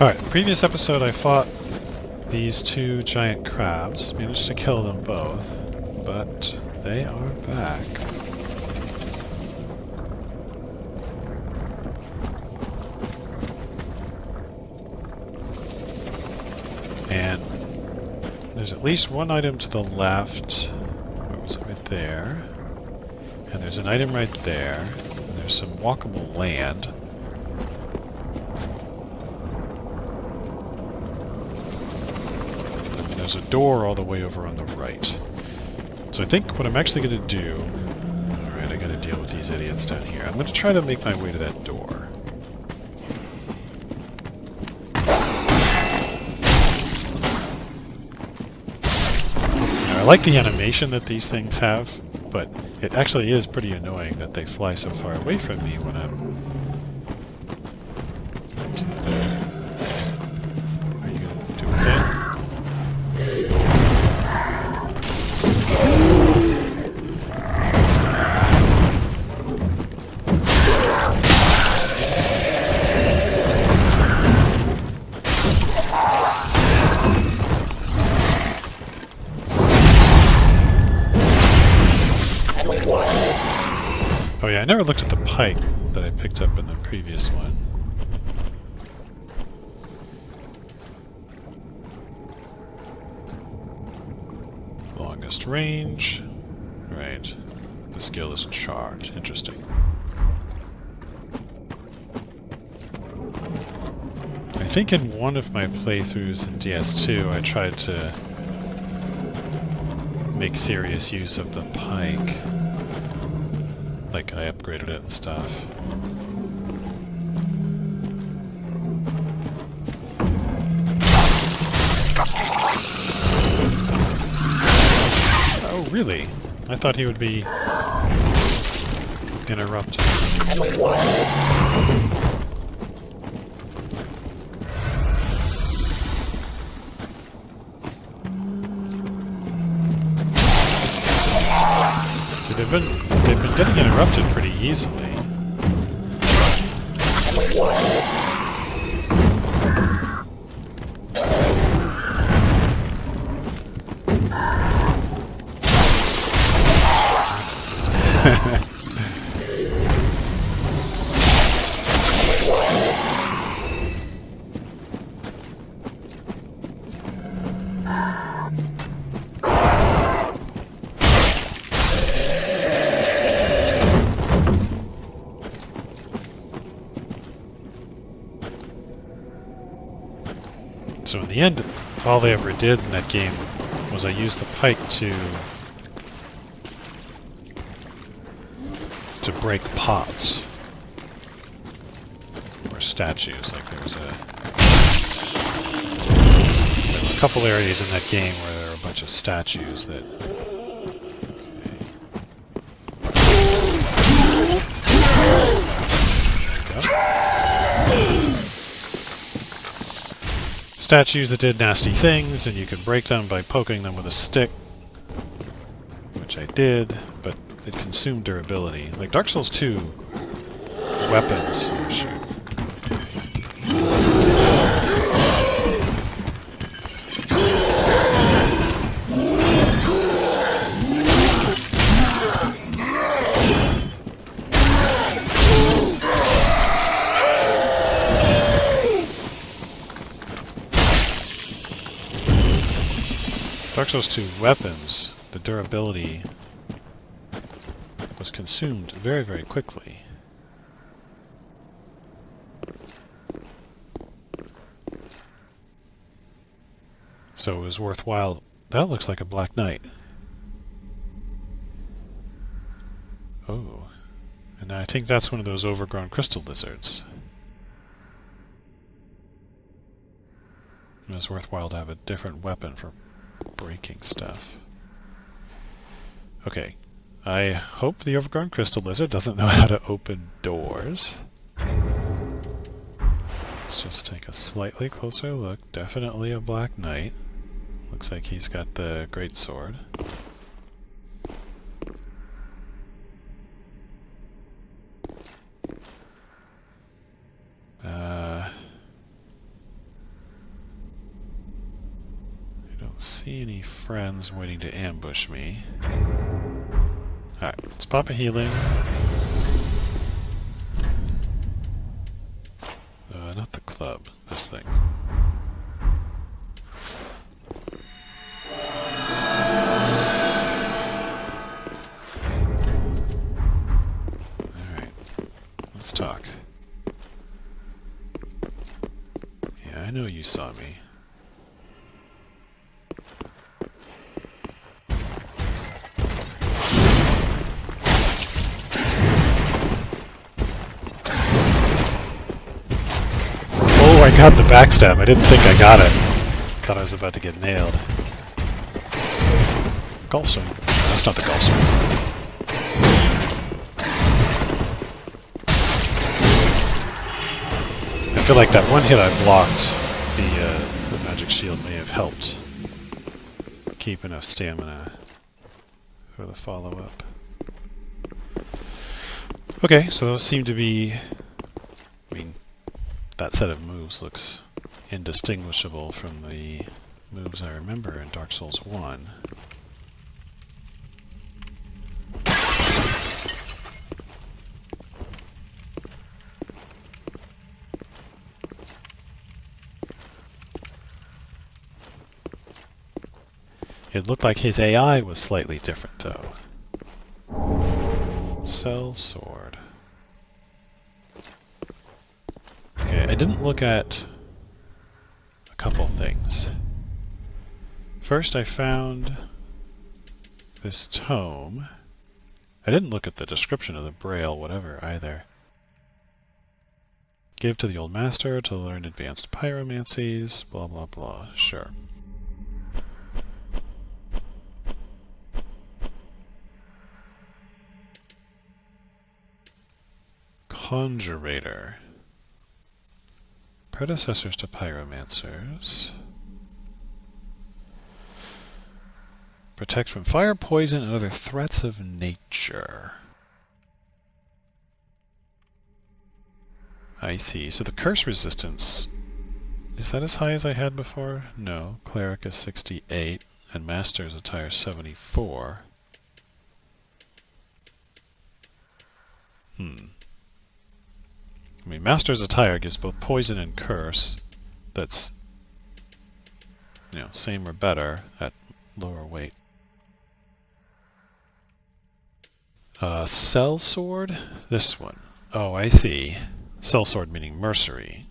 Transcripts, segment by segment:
Alright, previous episode I fought these two giant crabs, managed to kill them both, but they are back. And there's at least one item to the left. Where was it? Right there. And there's an item right there. And there's some walkable land. And there's a door all the way over on the right. So I think what I'm actually going to do... Alright, I gotta deal with these idiots down here. I'm going to try to make my way to that door. I like the animation that these things have, but it actually is pretty annoying that they fly so far away from me when I'm... Are you gonna do a thing? Oh yeah, I never looked at the pike that I picked up in the previous one. Longest range. Right. The skill is charge. Interesting. I think in one of my playthroughs in DS2 I tried to make serious use of the pike. Like, I upgraded it and stuff. Oh, really? I thought he would be interrupted. See, they've been getting interrupted pretty easily. So in the end, all they ever did in that game was I used the pike to break pots or statues. Like there was a couple areas in that game where there were a bunch of statues that. Statues that did nasty things, and you could break them by poking them with a stick, which I did, but it consumed durability. Like Dark Souls 2 weapons. Oh, shoot. Dark Souls 2 weapons, the durability was consumed very, very quickly. So it was worthwhile. That looks like a Black Knight. Oh. And I think that's one of those overgrown crystal lizards. It was worthwhile to have a different weapon for breaking stuff. Okay. I hope the overgrown crystal lizard doesn't know how to open doors. Let's just take a slightly closer look. Definitely a Black Knight. Looks like he's got the great sword. see any friends waiting to ambush me. Alright, let's pop a healing. Not the club, this thing. Alright, let's talk. Yeah, I know you saw me. Oh, I got the backstab. I didn't think I got it. Thought I was about to get nailed. Gulsum. No, that's not the Gulsum. I feel like that one hit I blocked, the magic shield may have helped keep enough stamina for the follow-up. Okay, so those seem to be... I mean, that set of moves looks indistinguishable from the moves I remember in Dark Souls 1. It looked like his AI was slightly different, though. Cell sword. Okay, I didn't look at a couple things. First, I found this tome. I didn't look at the description of the Braille, whatever, either. Give to the old master to learn advanced pyromancies, blah blah blah, sure. Conjurator. Predecessors to pyromancers. Protect from fire, poison, and other threats of nature. I see. So the curse resistance, is that as high as I had before? No. Cleric is 68, and Master's Attire 74. I mean, Master's Attire gives both poison and curse. That's, you know, same or better at lower weight. Cell sword? This one. Oh, I see. Cell sword meaning mercenary.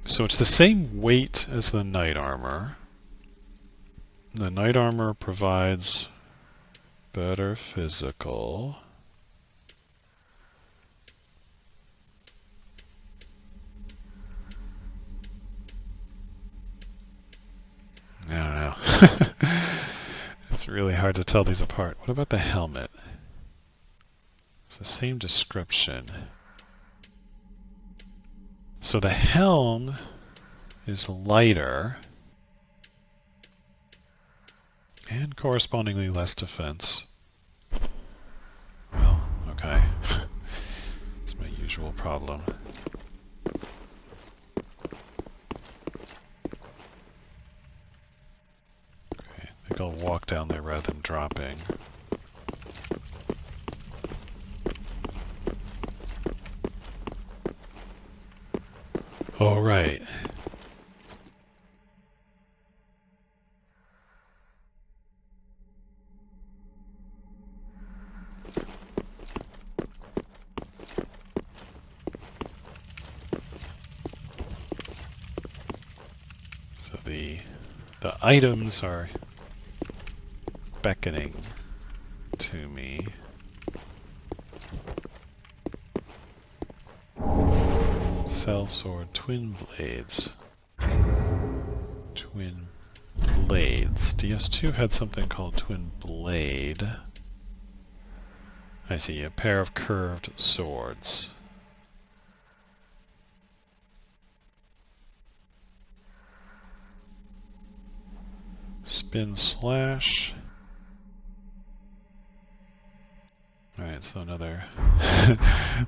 So it's the same weight as the knight armor. The knight armor provides better physical. I don't know. It's really hard to tell these apart. What about the helmet? It's the same description. So the helm is lighter and correspondingly less defense. Well, okay. It's my usual problem. Okay, I think I'll walk down there rather than dropping. All right. So the items are beckoning to me. Cell sword, twin blades. Twin blades. DS2 had something called twin blade. I see, a pair of curved swords. Spin slash. Alright, Alright, so another...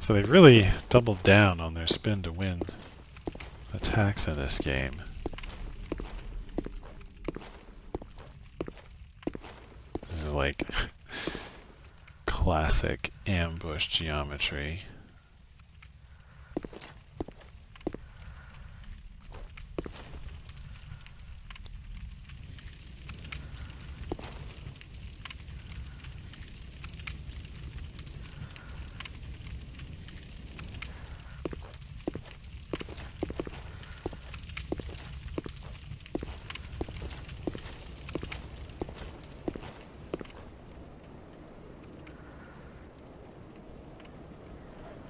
so they really doubled down on their spin to win attacks in this game. This is like classic ambush geometry.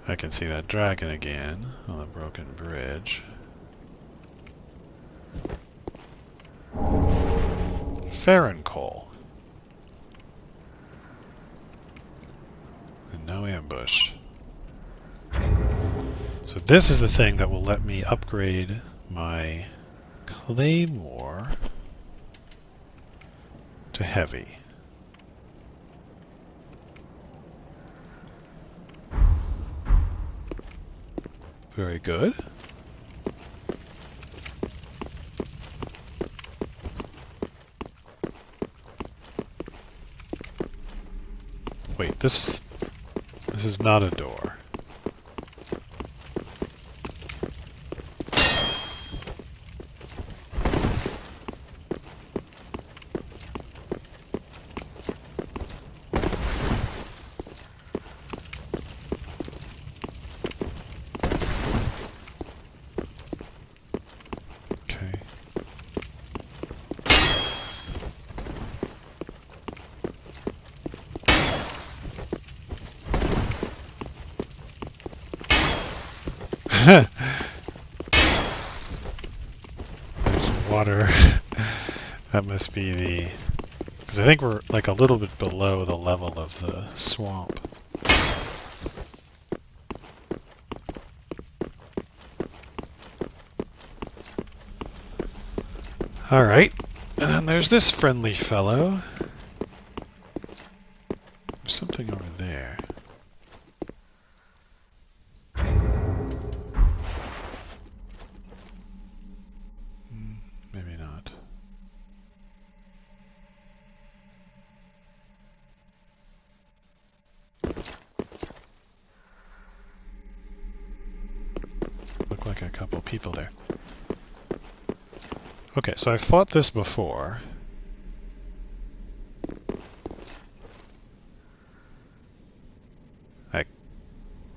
I can see that dragon again on the broken bridge. Farron coal. And no ambush. So this is the thing that will let me upgrade my claymore to heavy. Very good. Wait, this is not a door. There's water. That must be the... because I think we're like a little bit below the level of the swamp. Alright, and then there's this friendly fellow. There's something over there. Maybe not. Look like a couple people there. Okay, so I've fought this before. I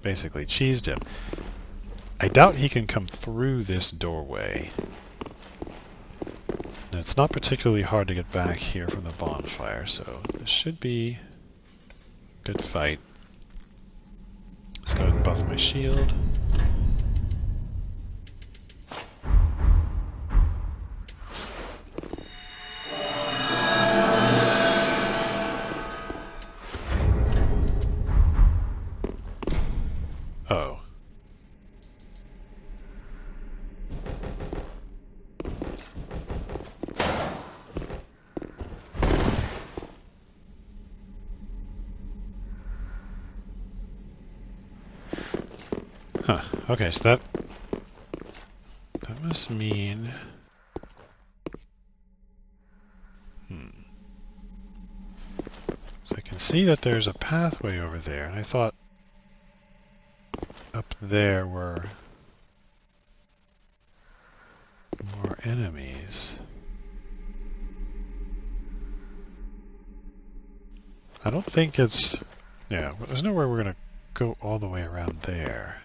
basically cheesed him. I doubt he can come through this doorway. And it's not particularly hard to get back here from the bonfire, so this should be a good fight. Let's go ahead and buff my shield. Oh. Huh. Okay, so that must mean... So I can see that there's a pathway over there, and I thought up there were more enemies. I don't think it's... yeah, there's nowhere we're gonna go all the way around there.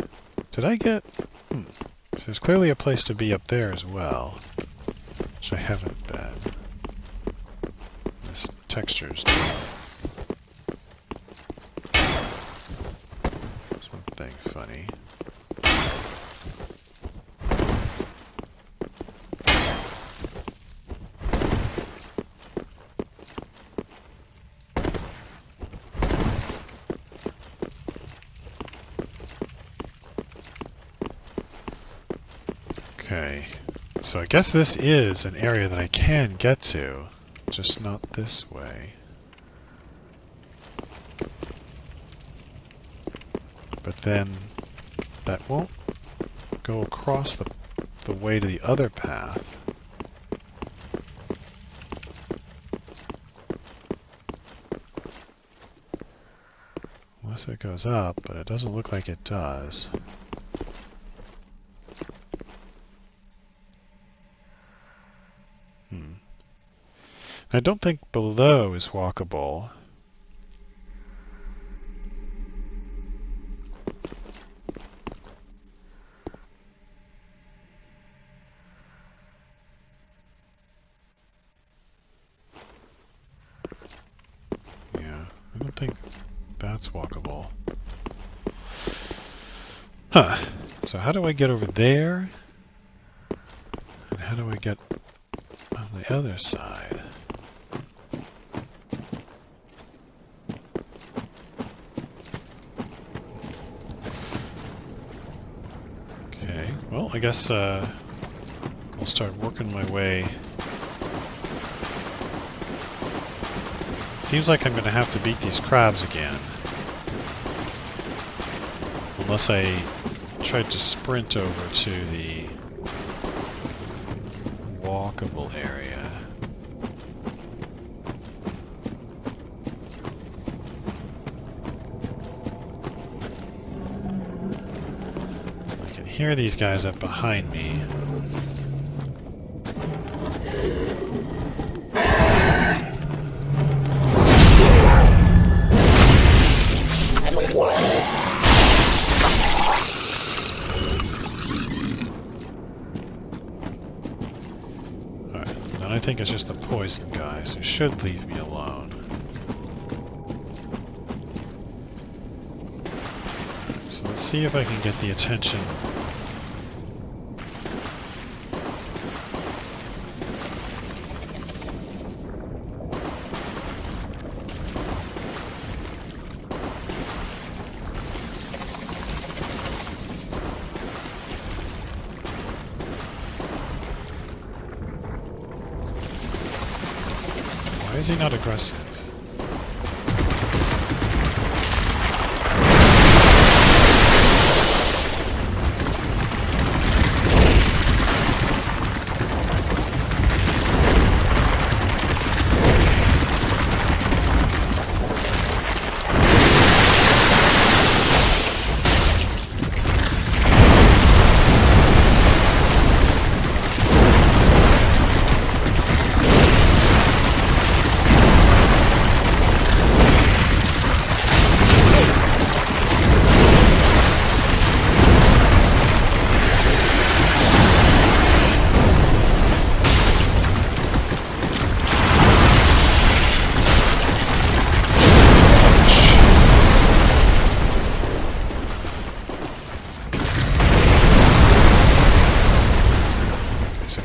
Did I get... So there's clearly a place to be up there as well, which I haven't been. This texture's something funny. Okay, so I guess this is an area that I can get to, just not this way. But then that won't go across the way to the other path. Unless it goes up, but it doesn't look like it does. I don't think below is walkable. Yeah, I don't think that's walkable. Huh. So how do I get over there? And how do I get on the other side? Okay, well, I guess I'll start working my way. Seems like I'm going to have to beat these crabs again. Unless I tried to sprint over to the walkable area. I can hear these guys up behind me. I think it's just the poison guys who should leave me alone. So let's see if I can get the attention. Why is he not aggressive?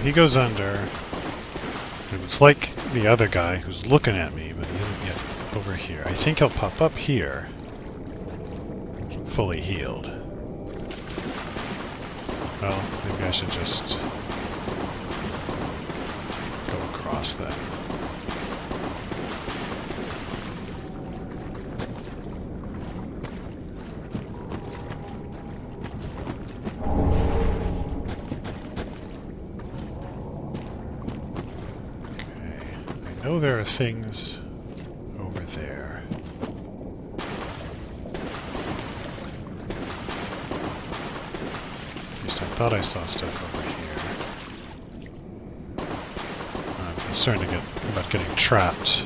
He goes under, and it's like the other guy who's looking at me, but he isn't yet over here. I think he'll pop up here, fully healed. Well, maybe I should just go across then. I know there are things over there. At least I thought I saw stuff over here. I'm concerned about getting trapped.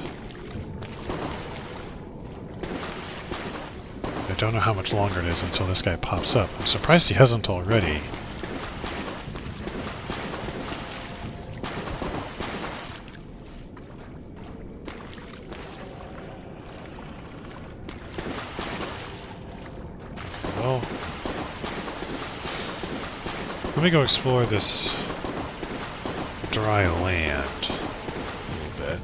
I don't know how much longer it is until this guy pops up. I'm surprised he hasn't already. Well, let me go explore this dry land a little bit.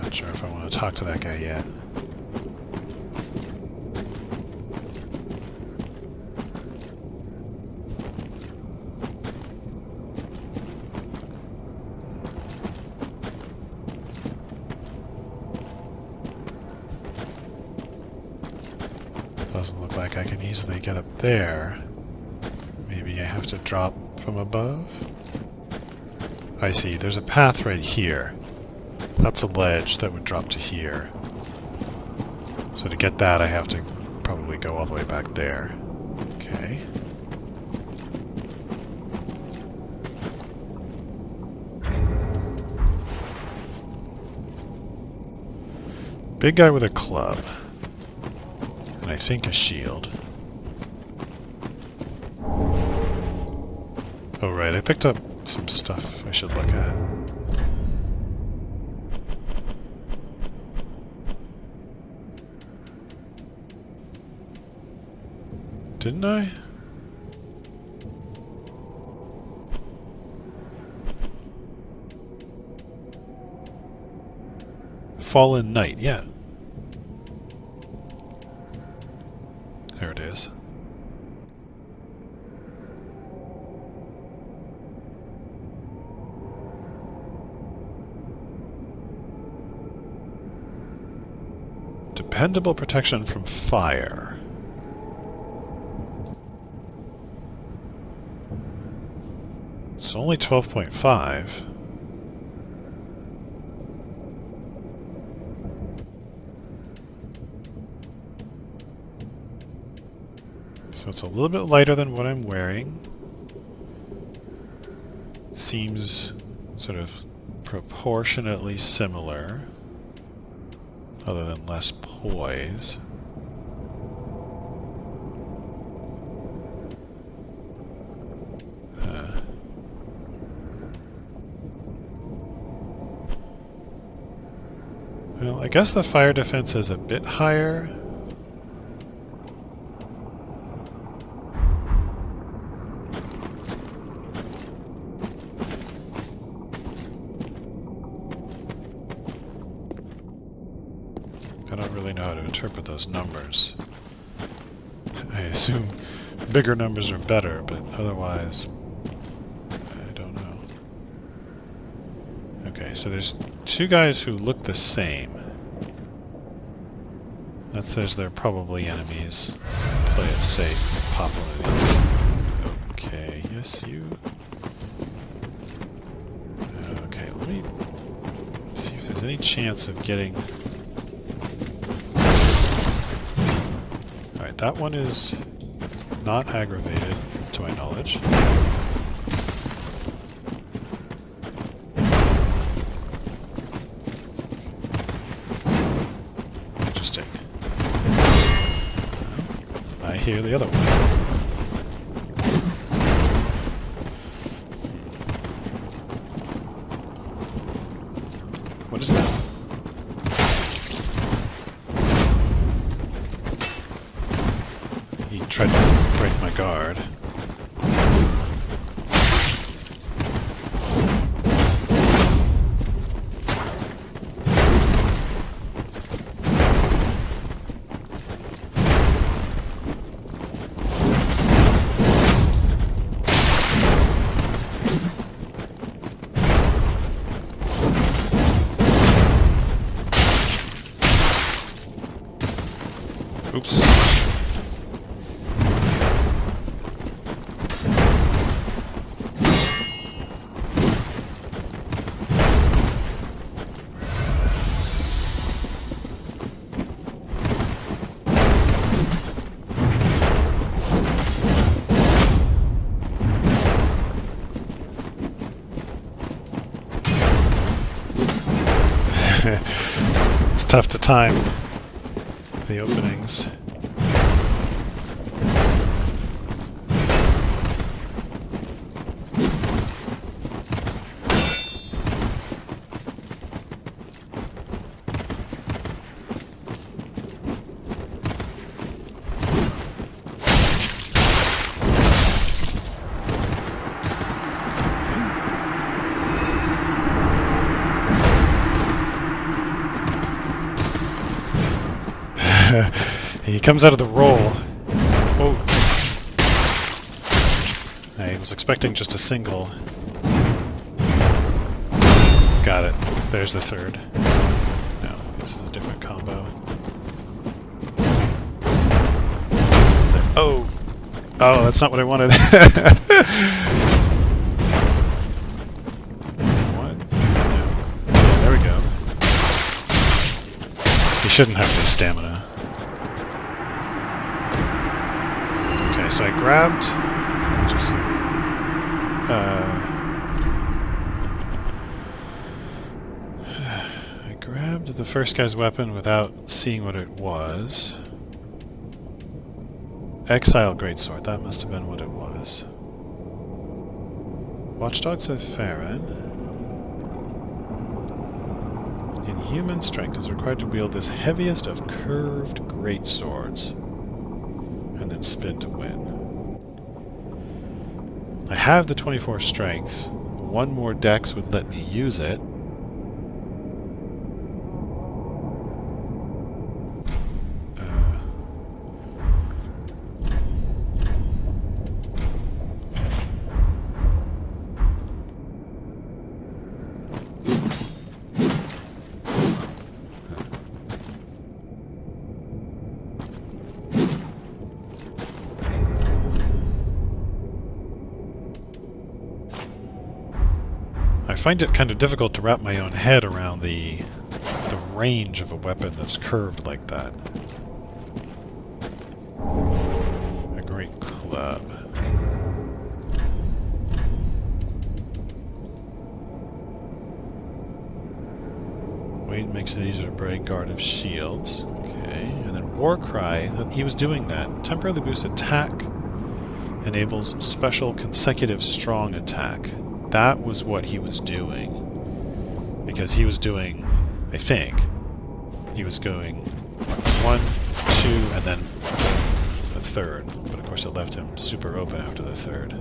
Not sure if I want to talk to that guy yet. doesn't look like I can easily get up there. Maybe I have to drop from above? I see, there's a path right here. That's a ledge that would drop to here. So to get that I have to probably go all the way back there. Okay. Big guy with a club. And I think a shield. Oh right, I picked up some stuff I should look at. Didn't I? Fallen Knight, yeah. There it is. Dependable protection from fire. It's only 12.5. So it's a little bit lighter than what I'm wearing. Seems sort of proportionately similar, other than less poise. Well, I guess the fire defense is a bit higher. I don't really know how to interpret those numbers. I assume bigger numbers are better, but otherwise, I don't know. Okay, so there's two guys who look the same. That says they're probably enemies. Play it safe. Pop one of these. Okay, yes you. Okay, let me see if there's any chance of getting... Alright, that one is not aggravated, to my knowledge. Interesting. I hear the other one. What is that? He tried to break my guard. Oops. It's tough to time the openings. He comes out of the roll. Whoa. I was expecting just a single. Got it. There's the third. No, this is a different combo. Oh! Oh, that's not what I wanted. What? No. There we go. He shouldn't have any stamina. Okay, so I grabbed... Let me just see. I grabbed the first guy's weapon without seeing what it was. Exile Greatsword, that must have been what it was. Watchdogs of Farron. Inhuman strength is required to wield this heaviest of curved greatswords. And then spin to win. I have the 24 strength. One more dex would let me use it. I find it kind of difficult to wrap my own head around the range of a weapon that's curved like that. A great club. Weight makes it easier to break guard of shields. Okay, and then Warcry, he was doing that. Temporarily boosts attack, enables special consecutive strong attack. That was what he was doing. Because he was doing, I think, he was going 1, 2, and then a third. But of course it left him super open after the third.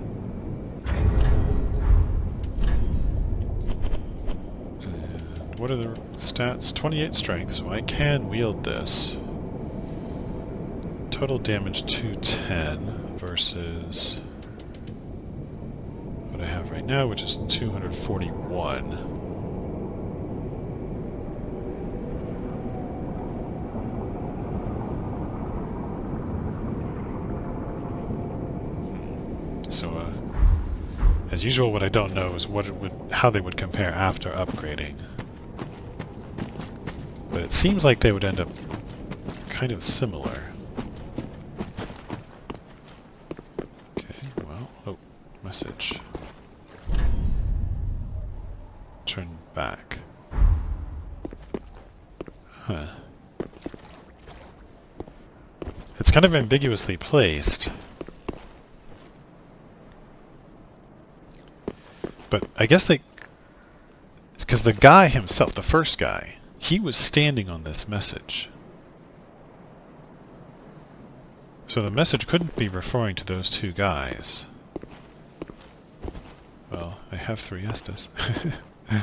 And what are the stats? 28 strength, so I can wield this. Total damage 210 versus... I have right now, which is 241. So, as usual, what I don't know is how they would compare after upgrading. But it seems like they would end up kind of similar. Okay, well, oh, message. Turn back. Huh. It's kind of ambiguously placed. But I guess it's because the guy himself, the first guy, he was standing on this message. So the message couldn't be referring to those two guys. Well, I have 3 Estes. I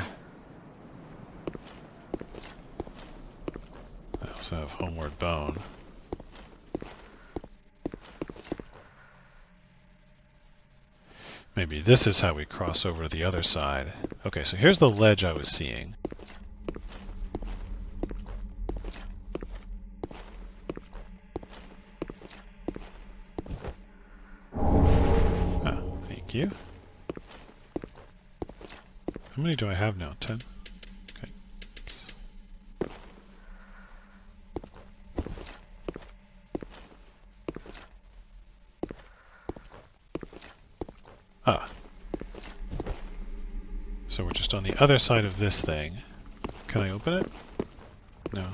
also have Homeward Bone. Maybe this is how we cross over to the other side. Okay, so here's the ledge I was seeing. Ah, thank you. How many do I have now? 10? Okay. Oops. Ah. So we're just on the other side of this thing. Can I open it? No.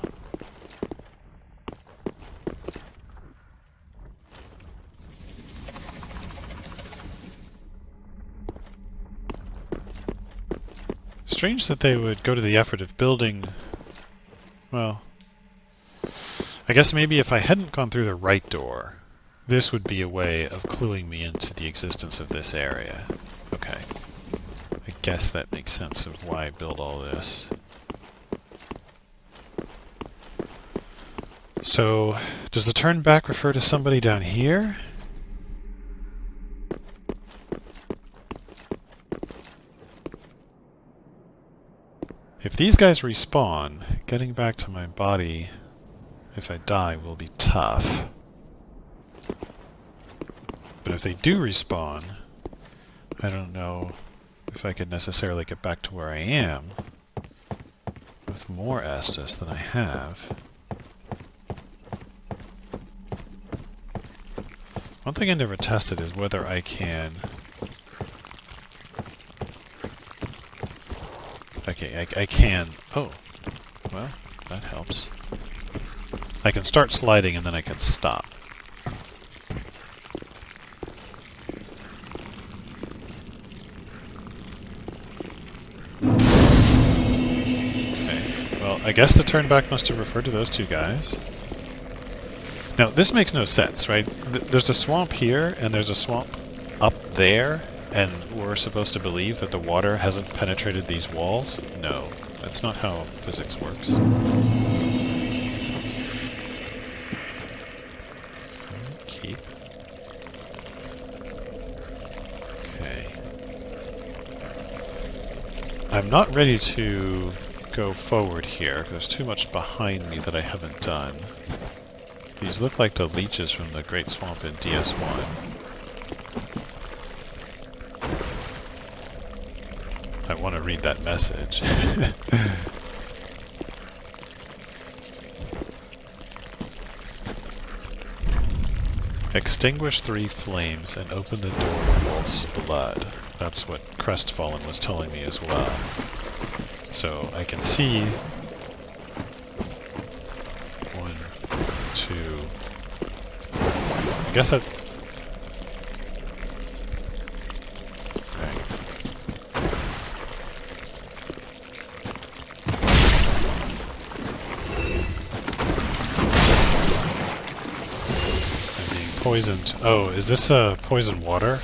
Strange that they would go to the effort of building... Well... I guess maybe if I hadn't gone through the right door, this would be a way of cluing me into the existence of this area. Okay. I guess that makes sense of why I built all this. So, does the turn back refer to somebody down here? If these guys respawn, getting back to my body, if I die, will be tough. But if they do respawn, I don't know if I could necessarily get back to where I am with more Estus than I have. One thing I never tested is whether I can... Okay, I can... Oh, well, that helps. I can start sliding and then I can stop. I guess the turn back must have referred to those two guys. Now, this makes no sense, right? There's a swamp here, and there's a swamp up there, and we're supposed to believe that the water hasn't penetrated these walls? No, that's not how physics works. Keep. Okay. I'm not ready to go forward here, because there's too much behind me that I haven't done. These look like the leeches from the Great Swamp in DS1. I want to read that message. Extinguish 3 flames and open the door to Wolf's blood. That's what Crestfallen was telling me as well. So I can see 1, 2. I guess that. Okay. I'm being poisoned. Oh, is this poison water?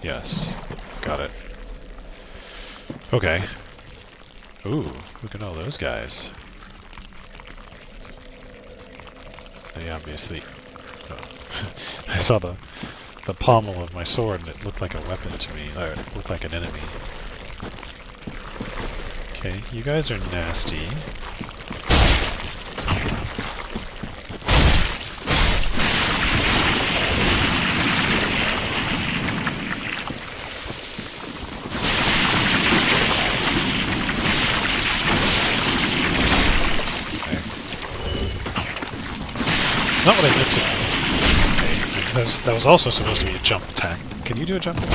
Yes, got it. Okay. Ooh, look at all those guys. They obviously... Oh. I saw the pommel of my sword and it looked like a weapon to me, or it looked like an enemy. Okay, you guys are nasty. It's not what I meant to do. Okay. That was also supposed to be a jump attack. Can you do a jump attack?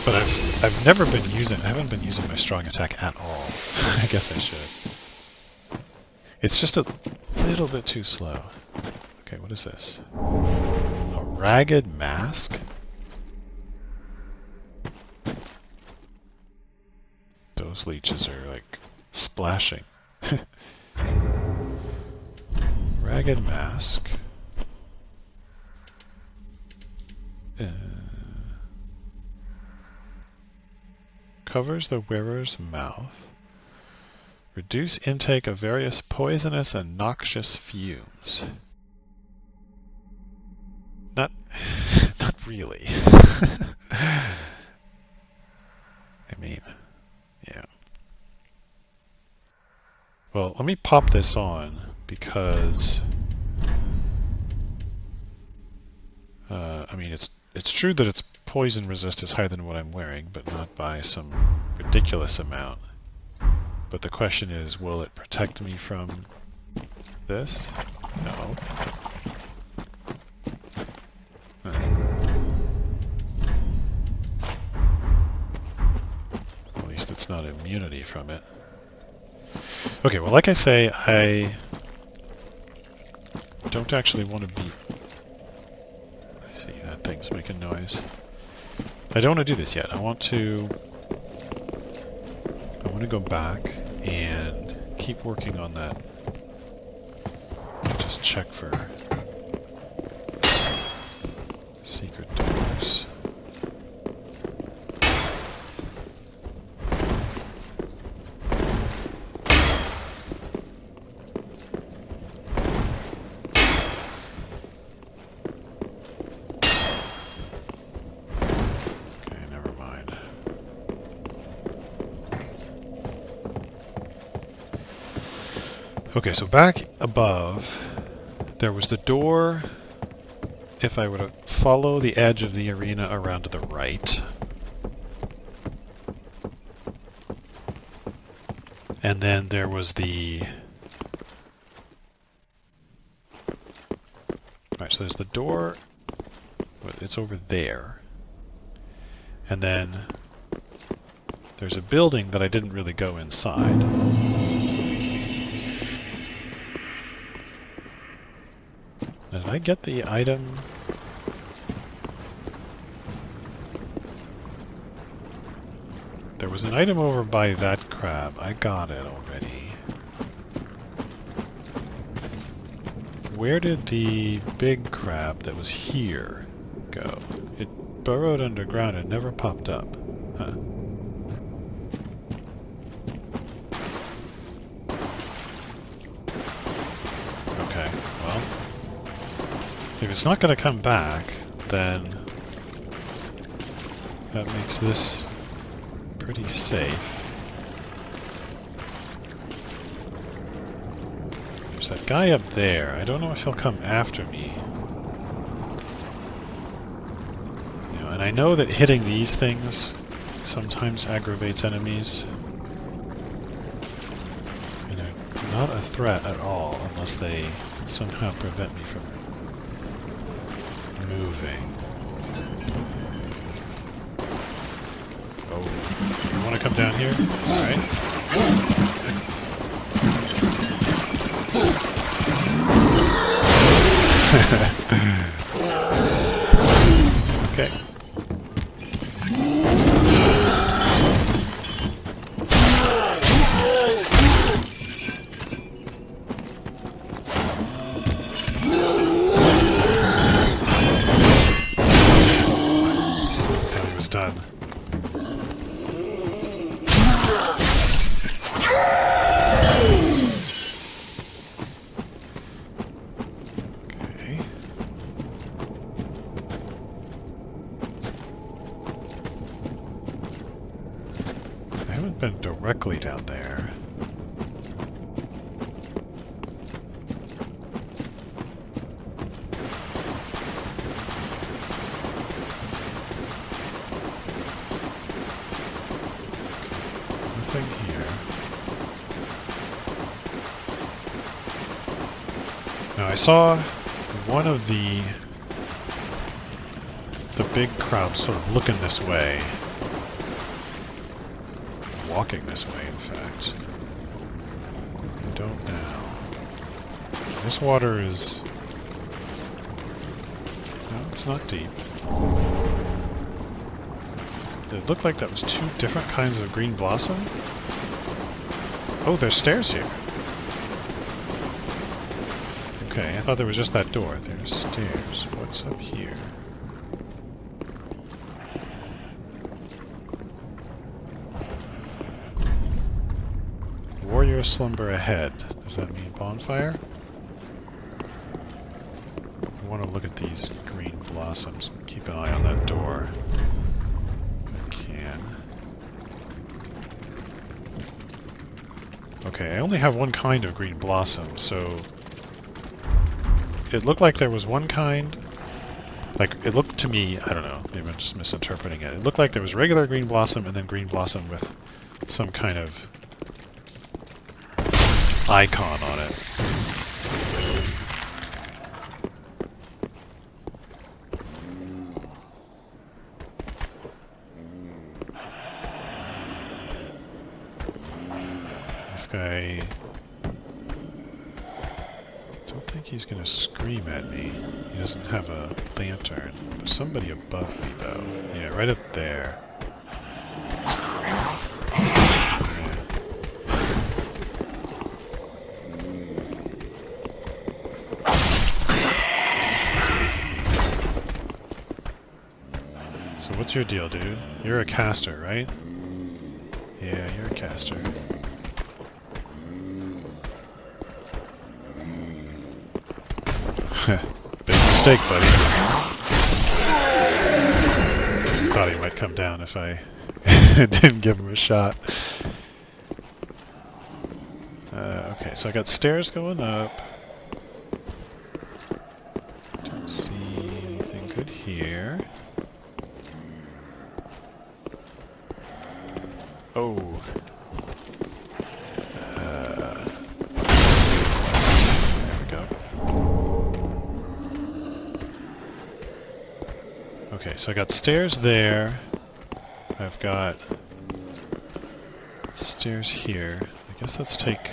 But I've never been using... I haven't been using my strong attack at all. I guess I should. It's just a little bit too slow. Okay, what is this? A ragged mask? Those leeches are like splashing. Ragged mask. Covers the wearer's mouth. Reduce intake of various poisonous and noxious fumes. Not really. I mean, yeah. Well, let me pop this on. Because, I mean, it's true that its poison resist is higher than what I'm wearing, but not by some ridiculous amount. But the question is, will it protect me from this? No. Huh. At least it's not immunity from it. Okay, well, like I say, I don't actually want to be... I see, that thing's making noise. I don't want to do this yet. I want to go back and keep working on that. Just check for secret doors. Okay, so back above, there was the door. If I were to follow the edge of the arena around to the right. And then there was the... Alright, so there's the door. It's over there. And then there's a building that I didn't really go inside. Did I get the item? There was an item over by that crab. I got it already. Where did the big crab that was here go? It burrowed underground and never popped up. Huh. Okay, well... if it's not going to come back, then that makes this pretty safe. There's that guy up there. I don't know if he'll come after me. You know, and I know that hitting these things sometimes aggravates enemies. And they're not a threat at all unless they somehow prevent me from moving. Oh, you want to come down here? Alright. Okay. And he was done. Been directly down there. Nothing here. Now I saw one of the big crowds sort of looking this way. Walking this way, in fact. I don't now. This water is... no, it's not deep. It looked like that was two different kinds of green blossom. Oh, there's stairs here. Okay, I thought there was just that door. There's stairs. What's up here? Warrior slumber ahead. Does that mean bonfire? I want to look at these green blossoms. Keep an eye on that door. If I can. Okay, I only have one kind of green blossom, so... it looked like there was one kind... like, it looked to me... I don't know, maybe I'm just misinterpreting it. It looked like there was regular green blossom and then green blossom with some kind of icon on it. This guy... I don't think he's gonna scream at me. He doesn't have a lantern. There's somebody above me though. Yeah, right up there. What's your deal, dude? You're a caster, right? Yeah, you're a caster. Big mistake, buddy. Thought he might come down if I didn't give him a shot. Okay, so I got stairs going up. Don't see anything good here. Oh. There we go. Okay, so I got stairs there. I've got stairs here. I guess let's take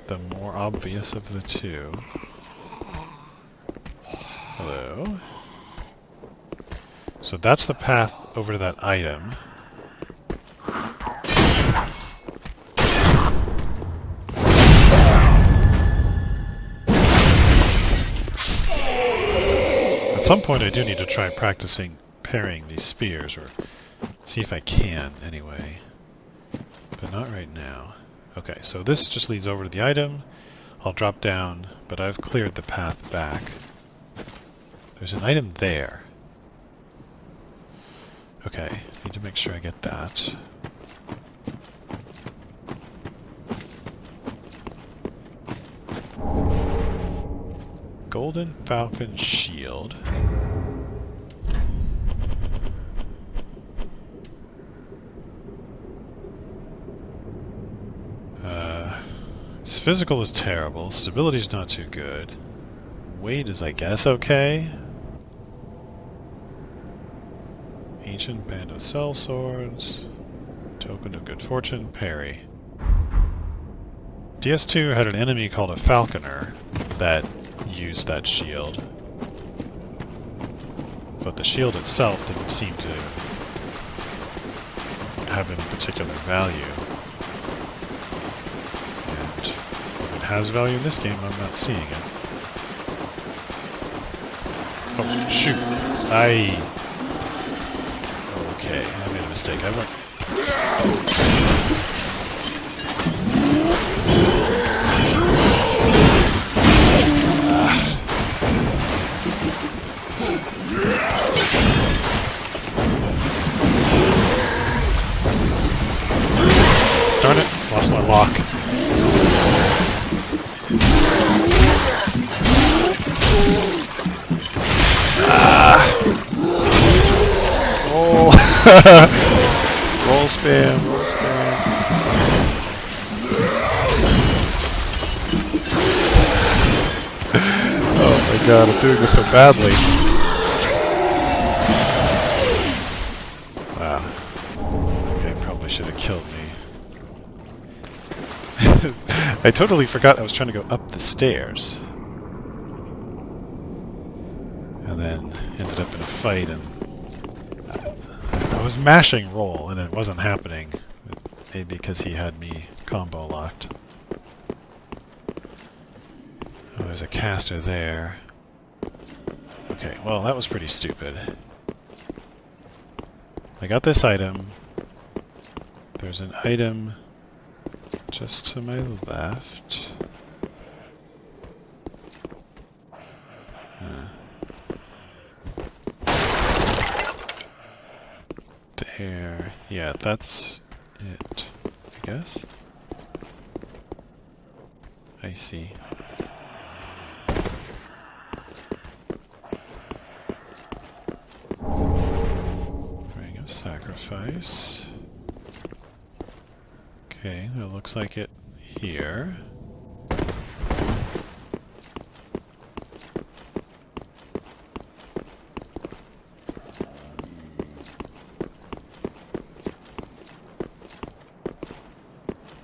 the more obvious of the two. Hello. So that's the path over to that item. At some point I do need to try practicing parrying these spears, or see if I can anyway. But not right now. Okay, so this just leads over to the item. I'll drop down, but I've cleared the path back. There's an item there. Okay, need to make sure I get that. Golden Falcon Shield. His physical is terrible, stability's not too good. Weight is, I guess, okay. Ancient Band of Sellswords. Token of Good Fortune, parry. DS2 had an enemy called a Falconer that used that shield. But the shield itself didn't seem to have any particular value. And if it has value in this game, I'm not seeing it. Oh, shoot. Okay, I made a mistake. I went... Darn it, lost my lock. Oh! Roll spam, roll spam. Oh my god, I'm doing this so badly. Wow. Okay, probably should have killed me. I totally forgot I was trying to go up the stairs. And then ended up in a fight, and I was mashing roll and it wasn't happening. Maybe because he had me combo locked. Oh, there's a caster there. Okay, well that was pretty stupid. I got this item. There's an item just to my left. There. Yeah, that's it, I guess. I see. Ring of Sacrifice. Okay, it looks like it here.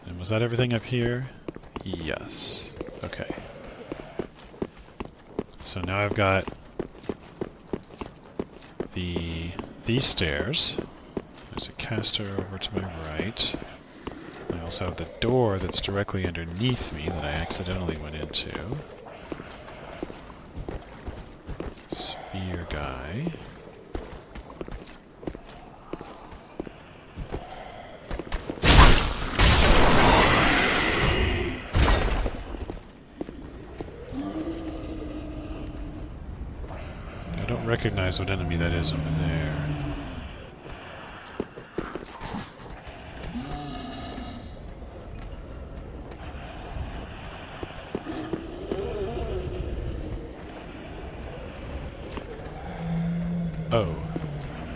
And was that everything up here? Yes. Okay. So now I've got these stairs. There's a caster over to my right. I also have the door that's directly underneath me that I accidentally went into. Spear guy. I don't recognize what enemy that is over there.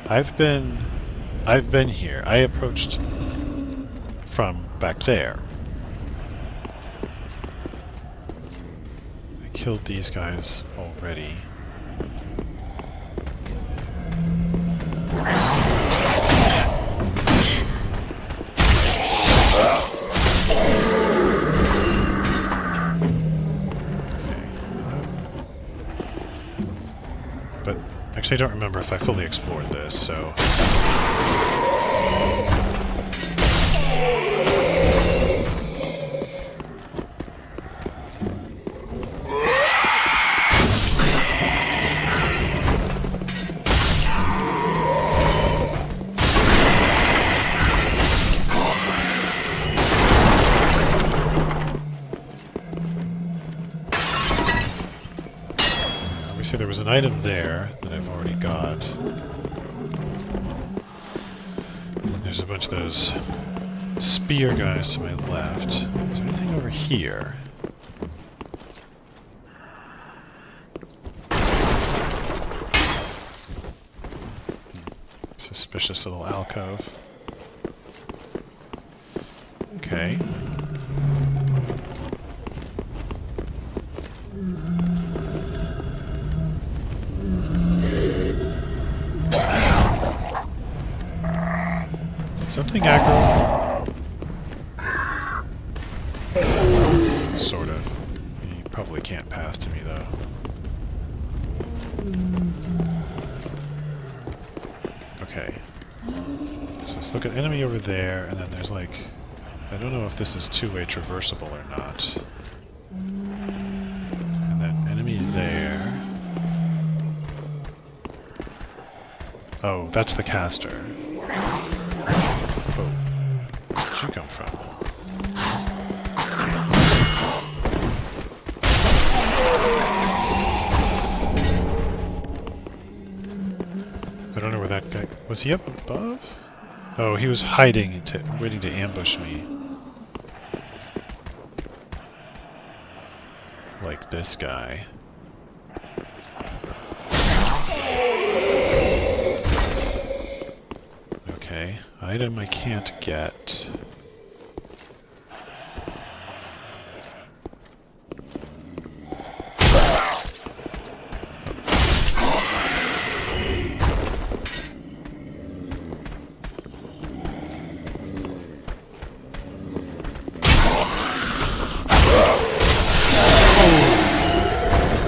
I've been here. I approached from back there. I killed these guys already. But actually I don't remember if I fully explored this, so... See, there was an item there that I've already got. There's a bunch of those spear guys to my left. Is there anything over here? Suspicious little alcove. Okay. Something aggro? Sort of. You probably can't path to me, though. Okay. So let's look at enemy over there, and then there's like... I don't know if this is two-way traversable or not. And then enemy there. Oh, that's the caster. Where'd you come from? I don't know where that guy... Was he up above? Oh, he was hiding, waiting to ambush me. Like this guy. Okay, item I can't get.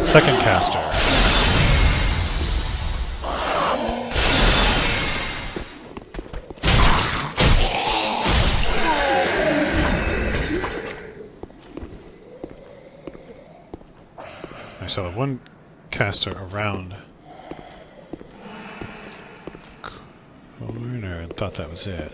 Second caster. I saw one caster around corner and thought that was it.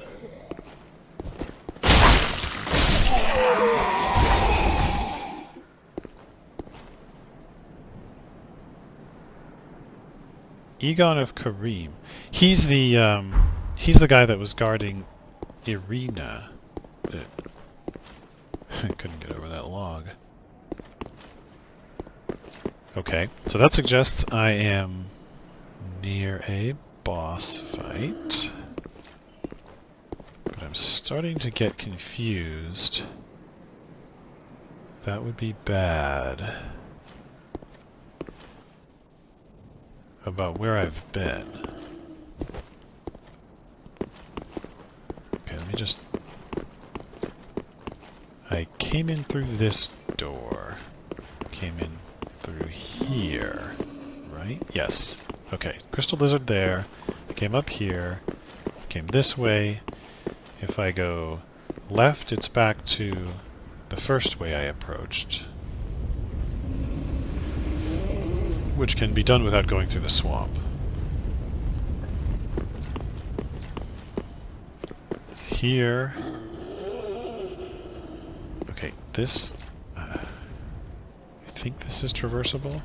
Egon of Kareem. He's the guy that was guarding Irina. I couldn't get over that log. Okay, so that suggests I am near a boss fight. But I'm starting to get confused. That would be bad. About where I've been. Okay, let me just... I came in through this door. Came in through here. Right? Yes. Okay, Crystal Lizard there. I came up here. Came this way. If I go left, it's back to the first way I approached. Which can be done without going through the swamp. Here... Okay, this... I think this is traversable?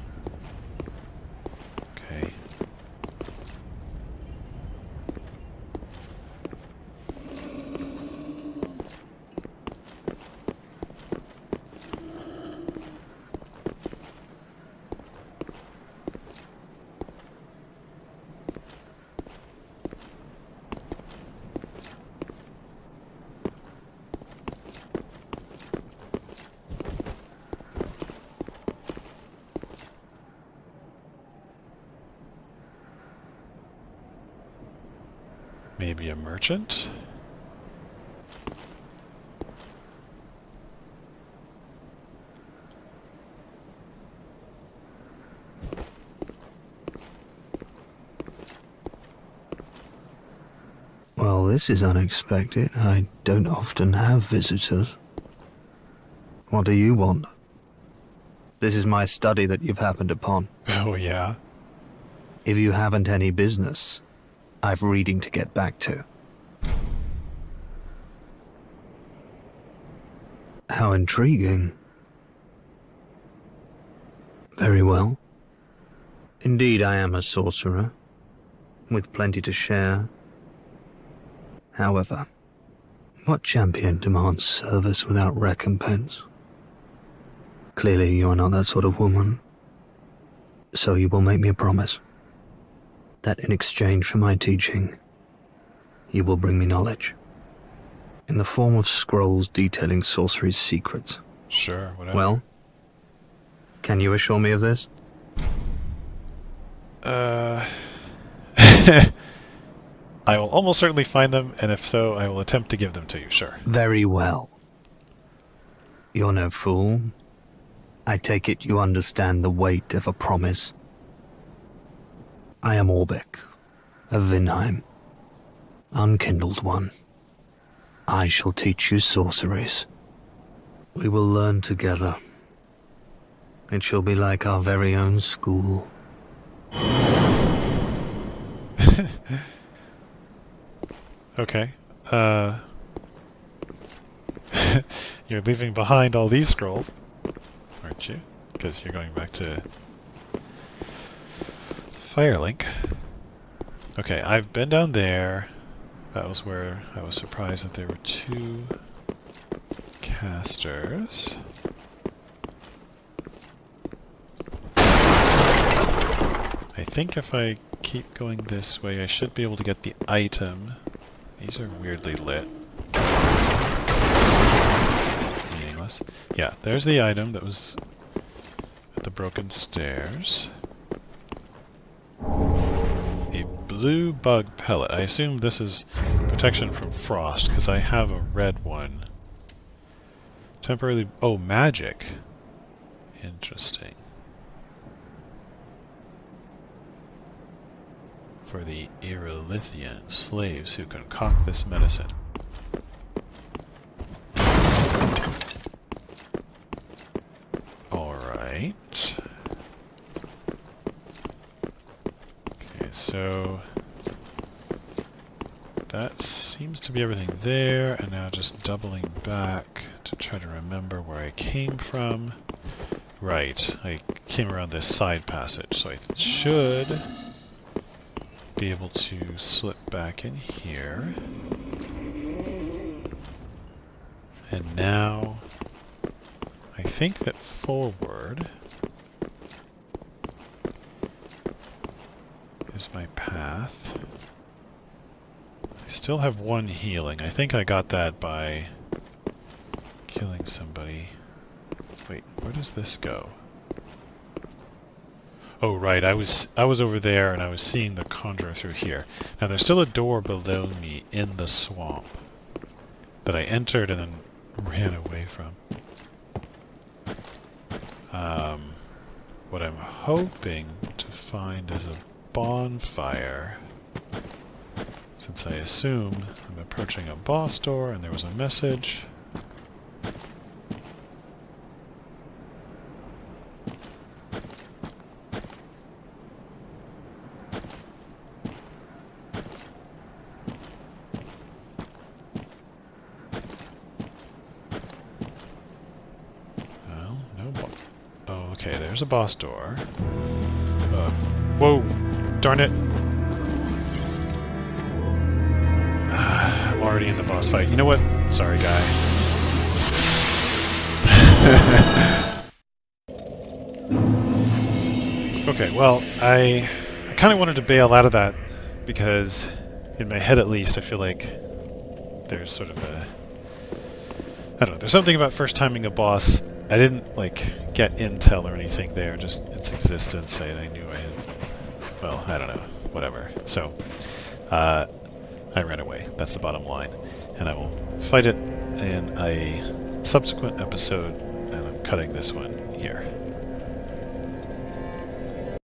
Okay. merchant? Well, this is unexpected. I don't often have visitors. What do you want? This is my study that you've happened upon. Oh, yeah? If you haven't any business, I've reading to get back to. How intriguing. Very well. Indeed, I am a sorcerer, with plenty to share. However, what champion demands service without recompense? Clearly, you're not that sort of woman. So you will make me a promise that in exchange for my teaching, you will bring me knowledge in the form of scrolls detailing sorcery's secrets. Sure, whatever. Well, can you assure me of this? I will almost certainly find them, and if so, I will attempt to give them to you, sure. Very well. You're no fool. I take it you understand the weight of a promise. I am Orbeck, of Vinheim, unkindled one. I shall teach you sorceries. We will learn together. It shall be like our very own school. Okay. You're leaving behind all these scrolls, aren't you? Because you're going back to Firelink. Okay, I've been down there. That was where I was surprised that there were 2 casters. I think if I keep going this way, I should be able to get the item. These are weirdly lit. Meaningless. Yeah, there's the item that was at the broken stairs. A blue bug pellet. I assume this is protection from frost, because I have a red one. Temporarily... Oh, magic. Interesting. For the Irolithian slaves who concoct this medicine. Alright. Okay, so... that seems to be everything there, and now just doubling back to try to remember where I came from. Right, I came around this side passage, so I should be able to slip back in here. And now I think that forward is my path. I still have 1 healing. I think I got that by killing somebody. Wait, where does this go? Oh right, I was over there and I was seeing the conjurer through here. Now there's still a door below me in the swamp that I entered and then ran away from. What I'm hoping to find is a bonfire, since I assume I'm approaching a boss door and there was a message. Okay, there's a boss door. Whoa! Darn it! I'm already in the boss fight. You know what? Sorry, guy. Okay, well, I kind of wanted to bail out of that because, in my head at least, I feel like there's sort of a... I don't know, there's something about first timing a boss. I didn't, like, get intel or anything there, just its existence. I knew I had... Well, I don't know. Whatever. So, I ran away. That's the bottom line. And I will fight it in a subsequent episode, and I'm cutting this one here.